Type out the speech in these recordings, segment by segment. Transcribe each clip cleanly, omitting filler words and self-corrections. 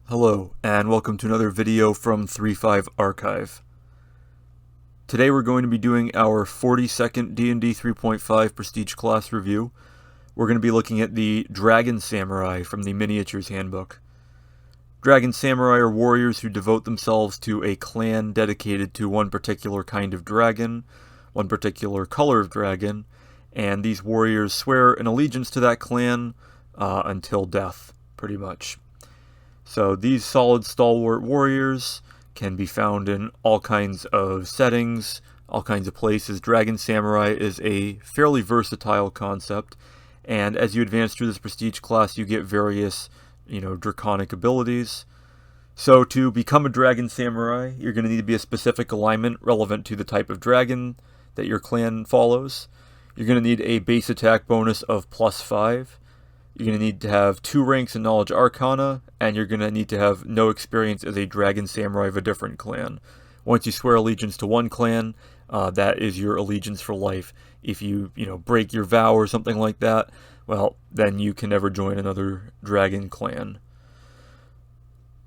Hello, and welcome to another video from 3.5 Archive. Today we're going to be doing our 40-second D&D 3.5 Prestige Class review. We're going to be looking at the Dragon Samurai from the Miniatures Handbook. Dragon Samurai are warriors who devote themselves to a clan dedicated to one particular kind of dragon, one particular color of dragon, and these warriors swear an allegiance to that clan until death, pretty much. So these solid stalwart warriors can be found in all kinds of settings, all kinds of places. Dragon Samurai is a fairly versatile concept, and as you advance through this prestige class, you get various, draconic abilities. So to become a Dragon Samurai, you're going to need to be a specific alignment relevant to the type of dragon that your clan follows. You're going to need a base attack bonus of +5. You're going to need to have 2 ranks in Knowledge Arcana, and you're going to need to have no experience as a Dragon Samurai of a different clan. Once you swear allegiance to one clan, that is your allegiance for life. If you, break your vow or something like that, well, then you can never join another dragon clan.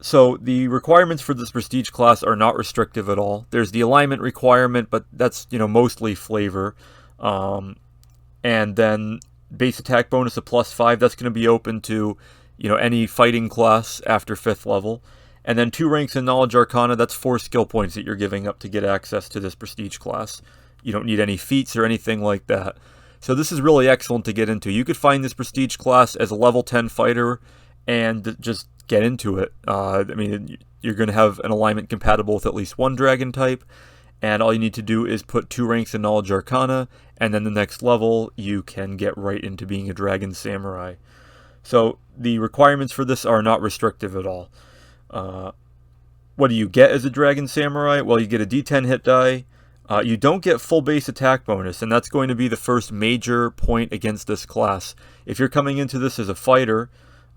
So the requirements for this prestige class are not restrictive at all. There's the alignment requirement, but that's, mostly flavor. And then base attack bonus of +5, that's going to be open to, any fighting class after 5th level. And then 2 ranks in Knowledge Arcana, that's 4 skill points that you're giving up to get access to this prestige class. You don't need any feats or anything like that. So this is really excellent to get into. You could find this prestige class as a level 10 fighter and just get into it. You're going to have an alignment compatible with at least one dragon type, and all you need to do is put 2 ranks in Knowledge Arcana, and then the next level you can get right into being a Dragon Samurai. So the requirements for this are not restrictive at all. What do you get as a Dragon Samurai? Well, you get a D10 hit die. You don't get full base attack bonus, and that's going to be the first major point against this class. If you're coming into this as a fighter,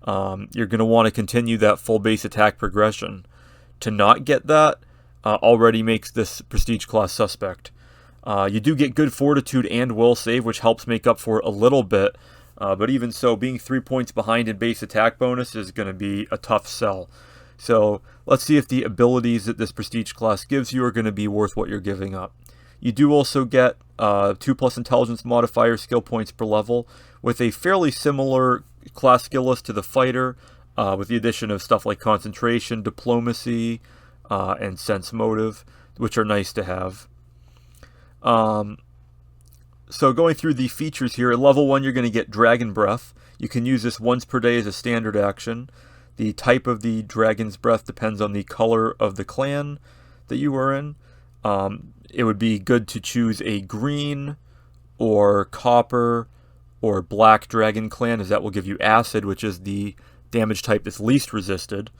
you're going to want to continue that full base attack progression. To not get that already makes this prestige class suspect. You do get good fortitude and will save, which helps make up for a little bit, but even so, being 3 points behind in base attack bonus is going to be a tough sell. So let's see if the abilities that this prestige class gives you are going to be worth what you're giving up. You do also get 2+ intelligence modifier skill points per level, with a fairly similar class skill list to the fighter, with the addition of stuff like concentration, diplomacy, and sense motive, which are nice to have. So going through the features here, at level 1 you're going to get Dragon Breath. You can use this once per day as a standard action. The type of the Dragon's Breath depends on the color of the clan that you are in. It would be good to choose a green or copper or black dragon clan, as that will give you acid, which is the damage type that's least resisted.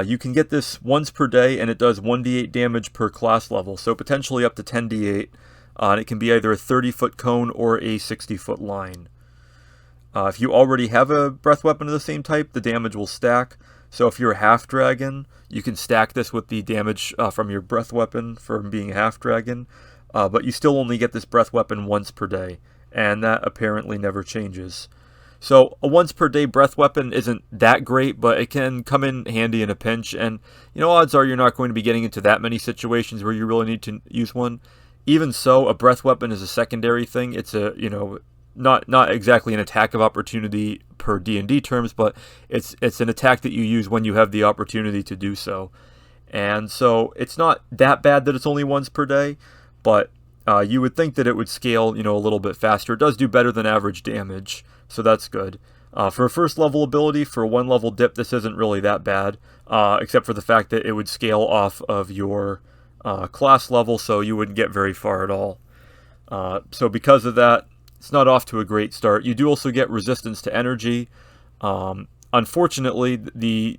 You can get this once per day, and it does 1d8 damage per class level, so potentially up to 10d8, and it can be either a 30-foot cone or a 60-foot line. If you already have a breath weapon of the same type, the damage will stack. So if you're a half dragon, you can stack this with the damage from your breath weapon from being a half dragon, but you still only get this breath weapon once per day, and that apparently never changes. So a once per day breath weapon isn't that great, but it can come in handy in a pinch, and odds are you're not going to be getting into that many situations where you really need to use one. Even so, a breath weapon is a secondary thing. It's a, not exactly an attack of opportunity per D&D terms, but it's an attack that you use when you have the opportunity to do so. And so it's not that bad that it's only once per day, but you would think that it would scale, a little bit faster. It does do better than average damage, so that's good. For a first level ability, for a 1 level dip, this isn't really that bad, except for the fact that it would scale off of your class level, so you wouldn't get very far at all. So because of that, it's not off to a great start. You do also get resistance to energy. Unfortunately,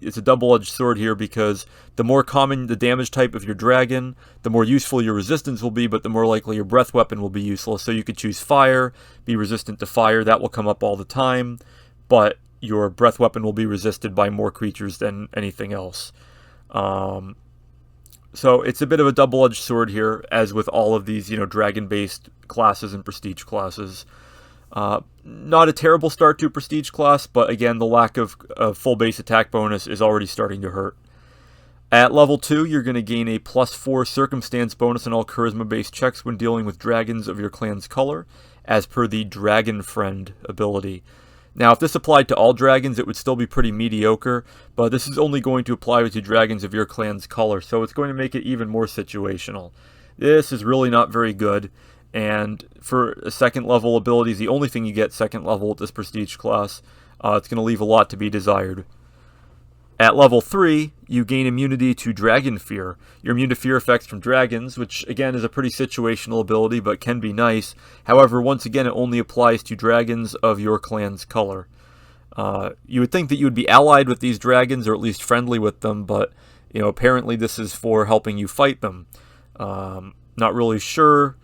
it's a double-edged sword here, because the more common the damage type of your dragon, the more useful your resistance will be, but the more likely your breath weapon will be useless. So you could choose fire, be resistant to fire, that will come up all the time, but your breath weapon will be resisted by more creatures than anything else. So it's a bit of a double-edged sword here, as with all of these, dragon-based classes and prestige classes. Not a terrible start to Prestige class, but again, the lack of full base attack bonus is already starting to hurt. At level 2, you're going to gain a +4 circumstance bonus on all charisma-based checks when dealing with dragons of your clan's color, as per the Dragon Friend ability. Now, if this applied to all dragons, it would still be pretty mediocre, but this is only going to apply to dragons of your clan's color, so it's going to make it even more situational. This is really not very good, and for a second level ability is the only thing you get second level with this Prestige class. It's going to leave a lot to be desired. At level 3, you gain immunity to Dragon Fear. You're immune to fear effects from dragons, which again is a pretty situational ability, but can be nice. However, once again, it only applies to dragons of your clan's color. You would think that you would be allied with these dragons, or at least friendly with them, but apparently this is for helping you fight them. Not really sure,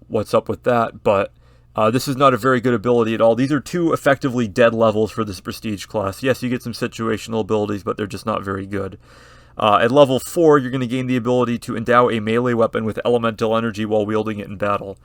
what's up with that, but this is not a very good ability at all. These are two effectively dead levels for this Prestige class. Yes, you get some situational abilities, but they're just not very good. At level 4, you're going to gain the ability to endow a melee weapon with elemental energy while wielding it in battle.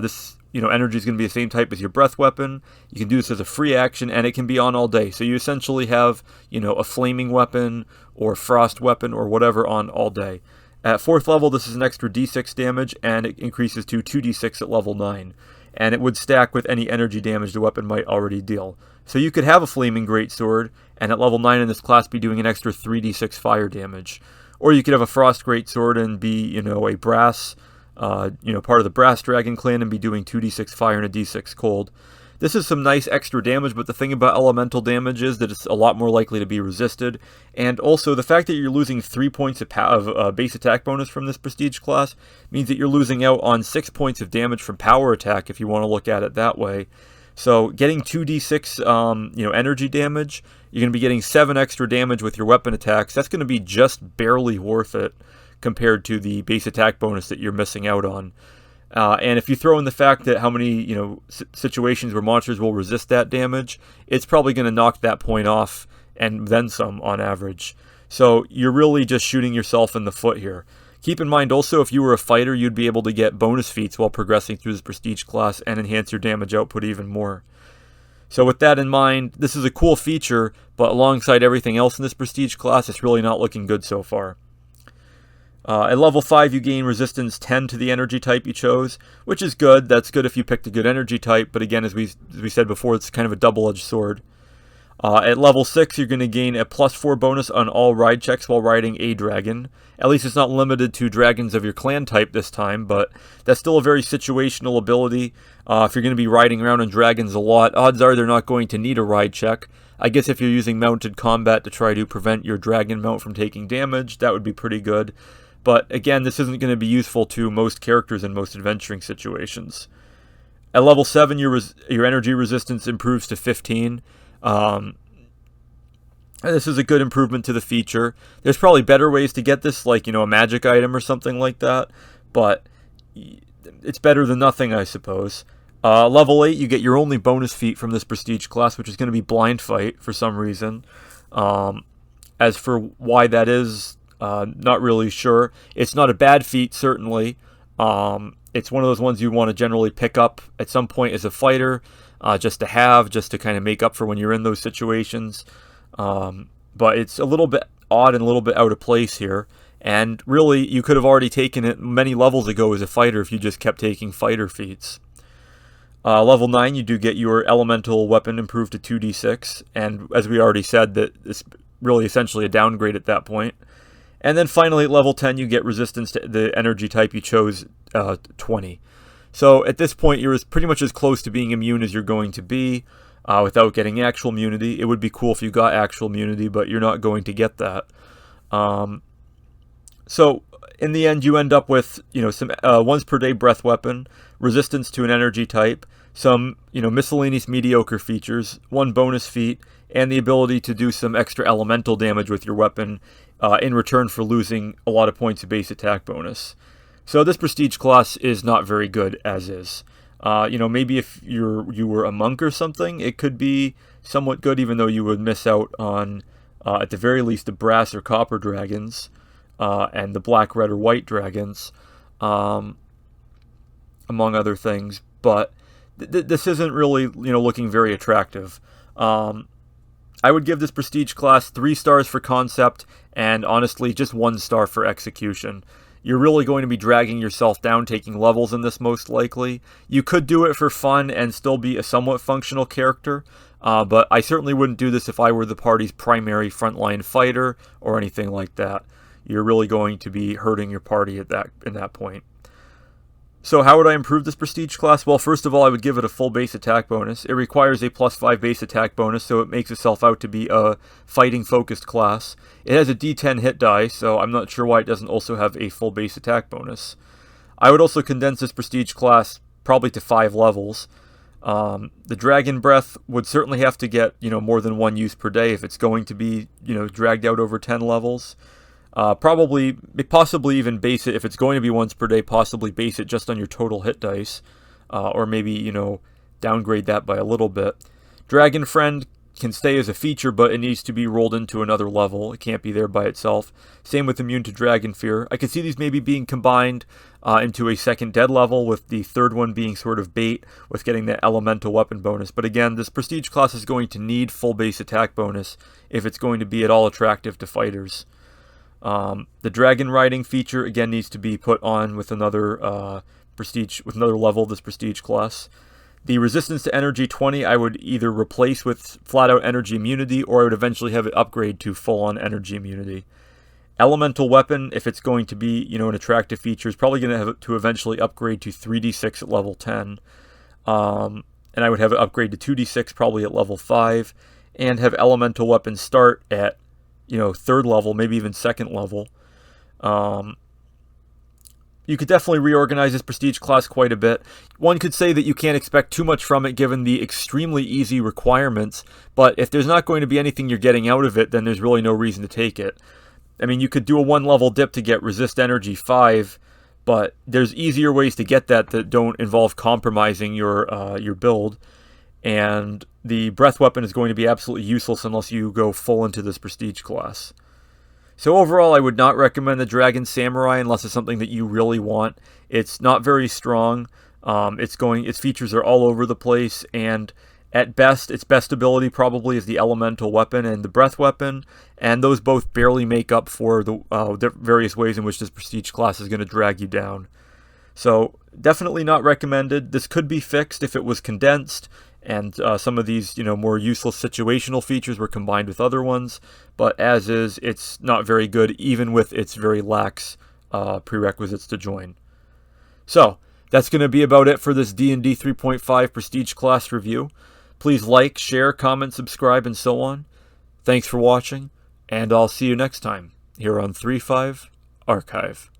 This energy is going to be the same type as your breath weapon. You can do this as a free action, and it can be on all day. So you essentially have, a flaming weapon or frost weapon or whatever on all day. At 4th level, this is an extra d6 damage, and it increases to 2d6 at level 9. And it would stack with any energy damage the weapon might already deal. So you could have a Flaming Greatsword, and at level 9 in this class be doing an extra 3d6 fire damage. Or you could have a Frost Greatsword and be, a brass, part of the Brass Dragon clan and be doing 2d6 fire and a d6 cold. This is some nice extra damage, but the thing about elemental damage is that it's a lot more likely to be resisted. And also, the fact that you're losing 3 points of base attack bonus from this Prestige class means that you're losing out on 6 points of damage from power attack, if you want to look at it that way. So getting 2d6 energy damage, you're going to be getting 7 extra damage with your weapon attacks. That's going to be just barely worth it compared to the base attack bonus that you're missing out on. And if you throw in the fact that how many situations where monsters will resist that damage, it's probably going to knock that point off and then some on average. So you're really just shooting yourself in the foot here. Keep in mind also, if you were a fighter, you'd be able to get bonus feats while progressing through this Prestige class and enhance your damage output even more. So with that in mind, this is a cool feature, but alongside everything else in this Prestige class, it's really not looking good so far. At level 5, you gain resistance 10 to the energy type you chose, which is good. That's good if you picked a good energy type, but again, as we said before, it's kind of a double-edged sword. At level 6, you're going to gain a +4 bonus on all ride checks while riding a dragon. At least it's not limited to dragons of your clan type this time, but that's still a very situational ability. If you're going to be riding around on dragons a lot, odds are they're not going to need a ride check. I guess if you're using mounted combat to try to prevent your dragon mount from taking damage, that would be pretty good. But again, this isn't going to be useful to most characters in most adventuring situations. At level 7, your energy resistance improves to 15. This is a good improvement to the feature. There's probably better ways to get this, like, a magic item or something like that. But it's better than nothing, I suppose. Level 8, you get your only bonus feat from this Prestige class, which is going to be Blind Fight for some reason. As for why that is, not really sure. It's not a bad feat, certainly. It's one of those ones you want to generally pick up at some point as a fighter, just to kind of make up for when you're in those situations. But it's a little bit odd and a little bit out of place here. And really, you could have already taken it many levels ago as a fighter if you just kept taking fighter feats. Level 9, you do get your elemental weapon improved to 2d6. And as we already said, that it's really essentially a downgrade at that point. And then finally, at level 10, you get resistance to the energy type you chose, 20. So at this point, you're pretty much as close to being immune as you're going to be without getting actual immunity. It would be cool if you got actual immunity, but you're not going to get that. So in the end, you end up with some once per day breath weapon, resistance to an energy type, some miscellaneous mediocre features, 1 bonus feat, and the ability to do some extra elemental damage with your weapon in return for losing a lot of points of base attack bonus. So this Prestige class is not very good as is. Maybe if you were a monk or something, it could be somewhat good, even though you would miss out on, at the very least, the brass or copper dragons and the black, red, or white dragons, among other things. But this isn't really, looking very attractive. I would give this prestige class 3 stars for concept and honestly just 1 star for execution. You're really going to be dragging yourself down taking levels in this most likely. You could do it for fun and still be a somewhat functional character, but I certainly wouldn't do this if I were the party's primary frontline fighter or anything like that. You're really going to be hurting your party in that point. So how would I improve this prestige class? Well, first of all, I would give it a full base attack bonus. It requires a +5 base attack bonus, so it makes itself out to be a fighting-focused class. It has a D10 hit die, so I'm not sure why it doesn't also have a full base attack bonus. I would also condense this prestige class probably to 5 levels. The Dragon Breath would certainly have to get, more than 1 use per day if it's going to be, dragged out over 10 levels. Possibly even base it, if it's going to be once per day, possibly base it just on your total hit dice, or maybe, downgrade that by a little bit. Dragon Friend can stay as a feature, but it needs to be rolled into another level. It can't be there by itself. Same with Immune to Dragon Fear. I could see these maybe being combined into a second dead level, with the third one being sort of bait with getting that elemental weapon bonus. But again, this prestige class is going to need full base attack bonus if it's going to be at all attractive to fighters. The dragon riding feature again needs to be put on with another level of this prestige class. The resistance to energy 20 I would either replace with flat out energy immunity, or I would eventually have it upgrade to full on energy immunity. Elemental weapon, if it's going to be an attractive feature, is probably going to have to eventually upgrade to 3d6 at level 10, and I would have it upgrade to 2d6 probably at level 5, and have elemental weapon start at 3rd level, maybe even 2nd level. You could definitely reorganize this prestige class quite a bit. One could say that you can't expect too much from it given the extremely easy requirements, but if there's not going to be anything you're getting out of it, then there's really no reason to take it. I mean, you could do a 1-level dip to get resist energy 5, but there's easier ways to get that don't involve compromising your build. And the breath weapon is going to be absolutely useless unless you go full into this prestige class. So overall, I would not recommend the Dragon Samurai unless it's something that you really want. It's not very strong. Its features are all over the place, and at best, its best ability probably is the elemental weapon and the breath weapon, and those both barely make up for the various ways in which this prestige class is going to drag you down. So definitely not recommended. This could be fixed if it was condensed, and some of these, more useless situational features were combined with other ones. But as is, it's not very good, even with its very lax prerequisites to join. So that's going to be about it for this D&D 3.5 Prestige class review. Please like, share, comment, subscribe, and so on. Thanks for watching, and I'll see you next time here on 3.5 Archive.